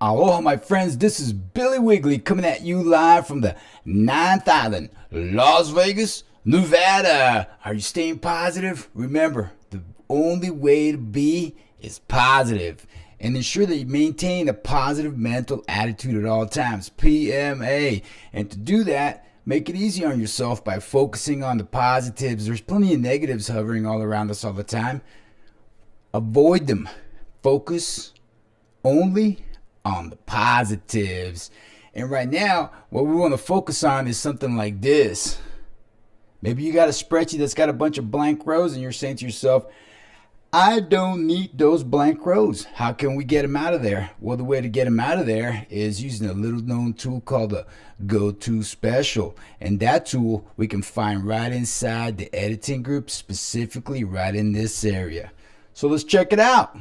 Aloha, my friends. This is Billy Wiggly coming at you live from the Ninth Island, Las Vegas, Nevada. Are you staying positive? Remember, the only way to be is positive. And ensure that you maintain a positive mental attitude at all times. PMA. And to do that, make it easy on yourself by focusing on the positives. There's plenty of negatives hovering all around us all the time. Avoid them. Focus only on the positives. And right now, what we want to focus on is something like this. Maybe you got a spreadsheet that's got a bunch of blank rows and you're saying to yourself, I don't need those blank rows. How can we get them out of there? Well, the way to get them out of there is using a little known tool called the Go-To Special. And that tool we can find right inside the editing group, specifically right in this area. So let's check it out.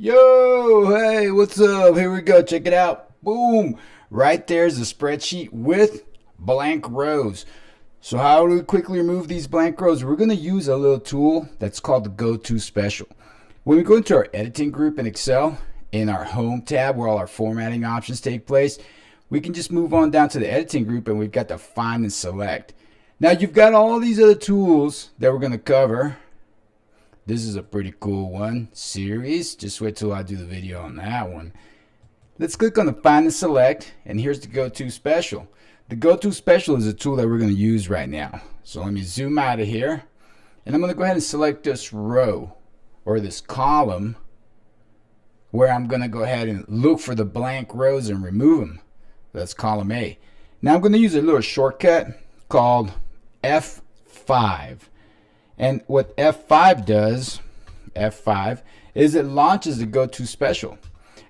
Yo, hey, what's up? Here we go. Check it out. Boom. Right there's a spreadsheet with blank rows. So how do we quickly remove these blank rows? We're going to use a little tool that's called the Go-To Special. When we go into our editing group in Excel, in our Home tab where all our formatting options take place, we can just move on down to the editing group and we've got to find and select. Now you've got all these other tools that we're going to cover. This is a pretty cool one. Series. Just wait till I do the video on that one. Let's click on the Find and Select, and here's the Go-To Special. The Go-To Special is a tool that we're going to use right now. So let me zoom out of here, and I'm going to go ahead and select this row, or this column, where I'm going to go ahead and look for the blank rows and remove them. That's column A. Now I'm going to use a little shortcut called F5. And what F5 does, F5, is it launches the Go-To Special.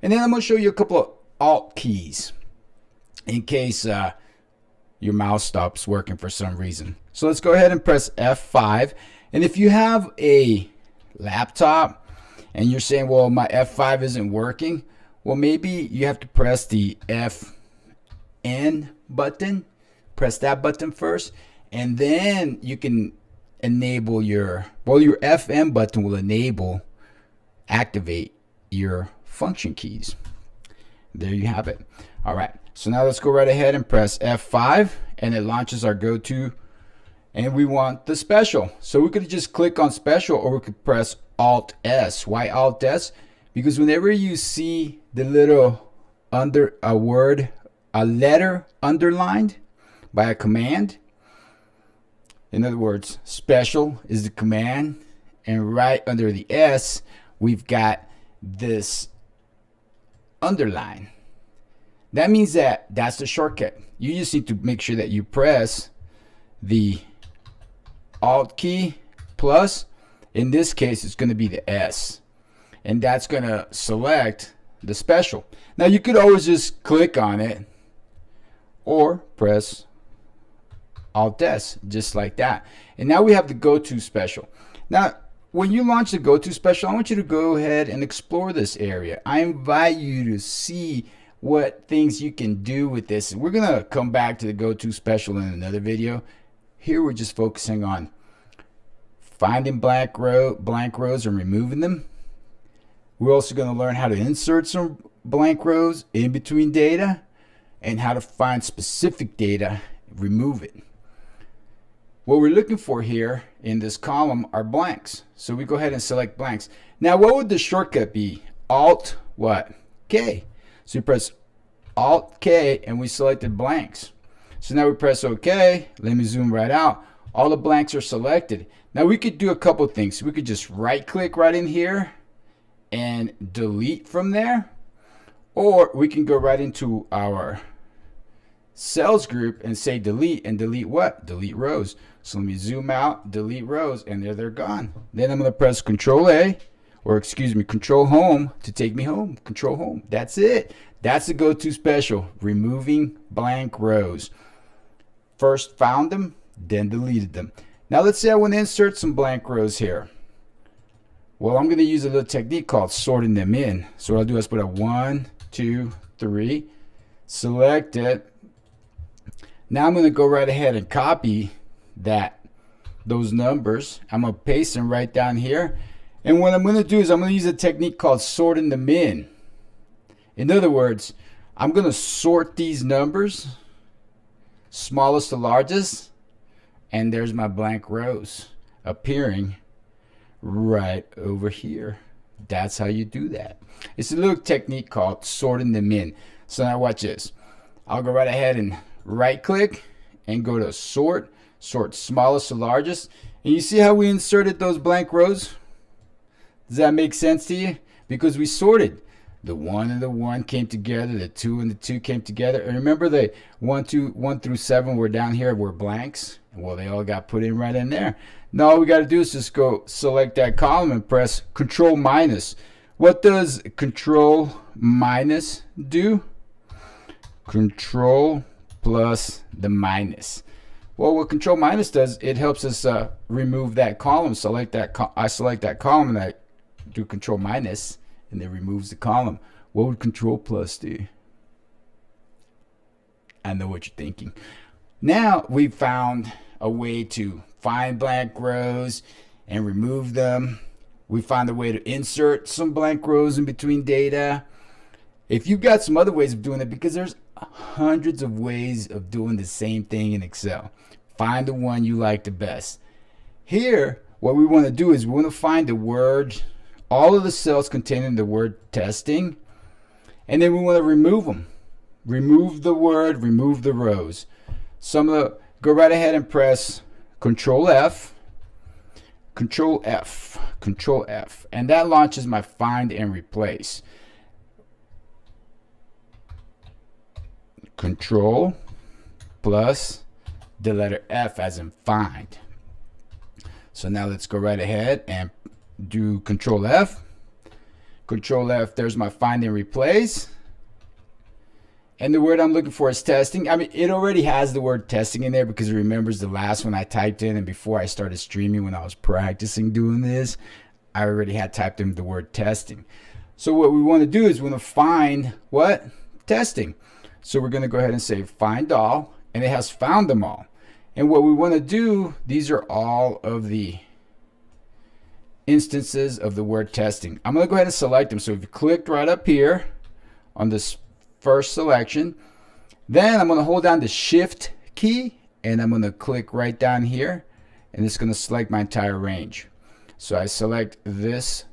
And then I'm going to show you a couple of Alt keys in case your mouse stops working for some reason. So let's go ahead and press F5. And if you have a laptop and you're saying, well, my F5 isn't working, well, maybe you have to press the FN button. Press that button first, and then you can enable your FN button will activate your function keys. There you have it. All right, so now let's go right ahead and press F5, and it launches our Go-To, and we want the special. So we could just click on special, or we could press Alt S. Why Alt S? Because whenever you see the little a letter underlined by a command, in other words, special is the command, and right under the S, we've got this underline. That means that that's the shortcut. You just need to make sure that you press the Alt key plus, in this case, it's going to be the S, and that's going to select the special. Now you could always just click on it or press Alt S, just like that. And now we have the Go-To Special. Now, when you launch the Go-To Special, I want you to go ahead and explore this area. I invite you to see what things you can do with this. We're going to come back to the Go-To Special in another video. Here we're just focusing on finding blank rows and removing them. We're also going to learn how to insert some blank rows in between data and how to find specific data, remove it. What we're looking for here in this column are blanks. So we go ahead and select blanks. Now what would the shortcut be? Alt what? K. So you press Alt K and we selected blanks. So now we press OK. Let me zoom right out. All the blanks are selected. Now we could do a couple things. We could just right click right in here and delete from there. Or we can go right into our cells group and say delete, and delete what? Delete rows. So let me zoom out, delete rows, and there they're gone. Then I'm going to press Control A, or excuse me, Control Home to take me home. Control Home. That's it. That's the Go-To Special, removing blank rows. First found them, then deleted them. Now let's say I want to insert some blank rows here. Well, I'm going to use a little technique called sorting them in. So what I'll do is put a 1, 2, 3, select it. Now I'm going to go right ahead and copy those numbers. I'm going to paste them right down here. And what I'm going to do is I'm going to use a technique called sorting them in. In other words, I'm going to sort these numbers, smallest to largest, and there's my blank rows appearing right over here. That's how you do that. It's a little technique called sorting them in. So now watch this. I'll go right ahead and right click and go to sort smallest to largest. And you see how we inserted those blank rows? Does that make sense to you? Because we sorted. The 1 and the 1 came together, the 2 and the 2 came together. And remember the 1 through 7 were down here were blanks? Well, they all got put in right in there. Now all we got to do is just go select that column and press Control minus. What does Control minus do? Control plus the minus. Well, what Control minus does, it helps us remove that column. I select that column and I do Control minus, and it removes the column. What would Control plus do? I know what you're thinking. Now we've found a way to find blank rows and remove them. We found a way to insert some blank rows in between data. If you've got some other ways of doing it, because there's hundreds of ways of doing the same thing in Excel, find the one you like the best. Here, what we want to do is we want to find the word, all of the cells containing the word testing, and then we want to remove them. Remove the word, remove the rows. Go right ahead and press Control F, Control F, Control F, and that launches my find and replace. Control plus the letter F as in find. So now let's go right ahead and do Control F. Control F, there's my find and replace. And the word I'm looking for is testing. I mean, it already has the word testing in there because it remembers the last one I typed in, and before I started streaming, when I was practicing doing this, I already had typed in the word testing. So what we want to do is we want to find what? Testing. So we're going to go ahead and say find all, and it has found them all. And what we want to do, these are all of the instances of the word testing. I'm going to go ahead and select them. So if you clicked right up here on this first selection, then I'm going to hold down the Shift key and I'm going to click right down here, and it's going to select my entire range. So I select this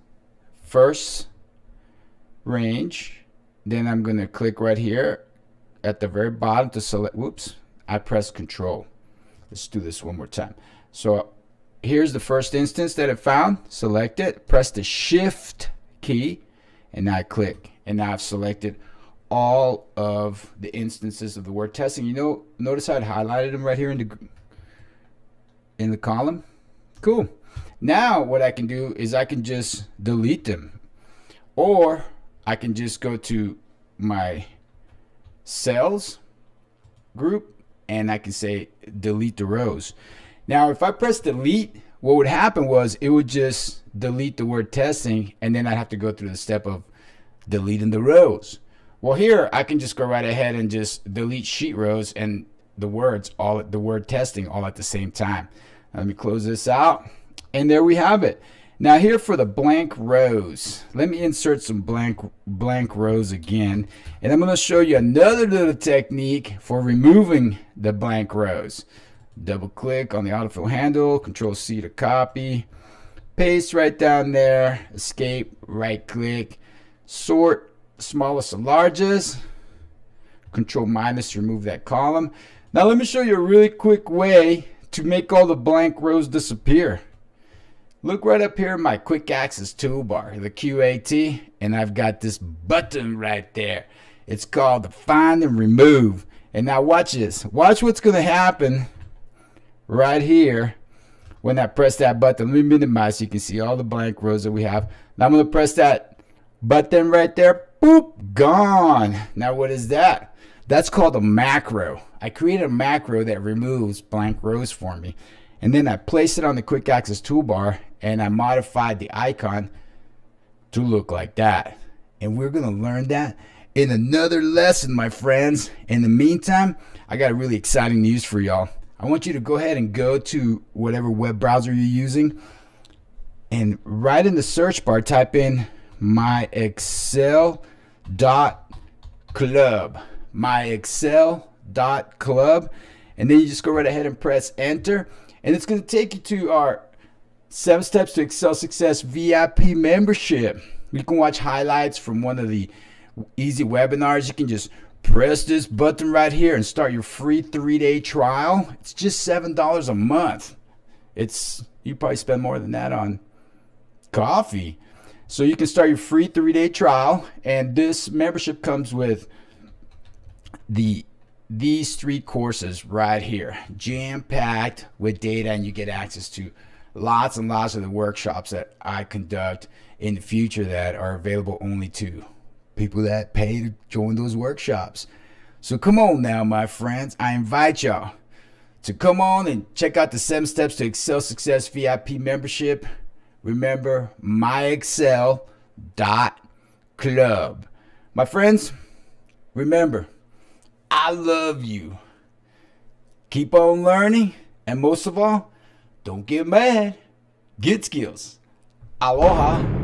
first range, then I'm going to click right here at the very bottom to select. Whoops, I press Control. Let's do this one more time. So here's the first instance that it found. Select it, press the Shift key, and now I click, and now I've selected all of the instances of the word testing. You know, notice I highlighted them right here in the column. Cool. Now what I can do is I can just delete them, or I can just go to my cells group and I can say delete the rows. Now if I press delete, what would happen was it would just delete the word testing, and then I'd have to go through the step of deleting the rows. Well, here I can just go right ahead and just delete sheet rows and the word testing all at the same time. Let me close this out, and there we have it. Now here for the blank rows, let me insert some blank rows again, and I'm going to show you another little technique for removing the blank rows. Double click on the autofill handle, Control C to copy, paste right down there, escape, right click, sort smallest to largest, Control minus to remove that column. Now let me show you a really quick way to make all the blank rows disappear. Look right up here in my quick access toolbar, the QAT, and I've got this button right there. It's called the find and remove. And now watch this. Watch what's going to happen right here when I press that button. Let me minimize so you can see all the blank rows that we have. Now I'm going to press that button right there. Boop, gone. Now what is that? That's called a macro. I created a macro that removes blank rows for me, and then I placed it on the quick access toolbar, and I modified the icon to look like that. And we're going to learn that in another lesson, my friends. In the meantime, I got a really exciting news for y'all. I want you to go ahead and go to whatever web browser you're using, and right in the search bar, type in myexcel.club. myexcel.club. And then you just go right ahead and press enter. And it's going to take you to our 7 Steps to Excel Success VIP membership. You can watch highlights from one of the easy webinars. You can just press this button right here and start your free 3-day trial. It's just $7 a month. You probably spend more than that on coffee. So you can start your free 3-day trial, and this membership comes with these 3 courses right here, jam-packed with data, and you get access to lots and lots of the workshops that I conduct in the future that are available only to people that pay to join those workshops. So come on now, my friends. I invite y'all to come on and check out the 7 Steps to Excel Success VIP membership. Remember, myexcel.club. My friends, remember, I love you. Keep on learning, and most of all, don't get mad. Get skills. Aloha.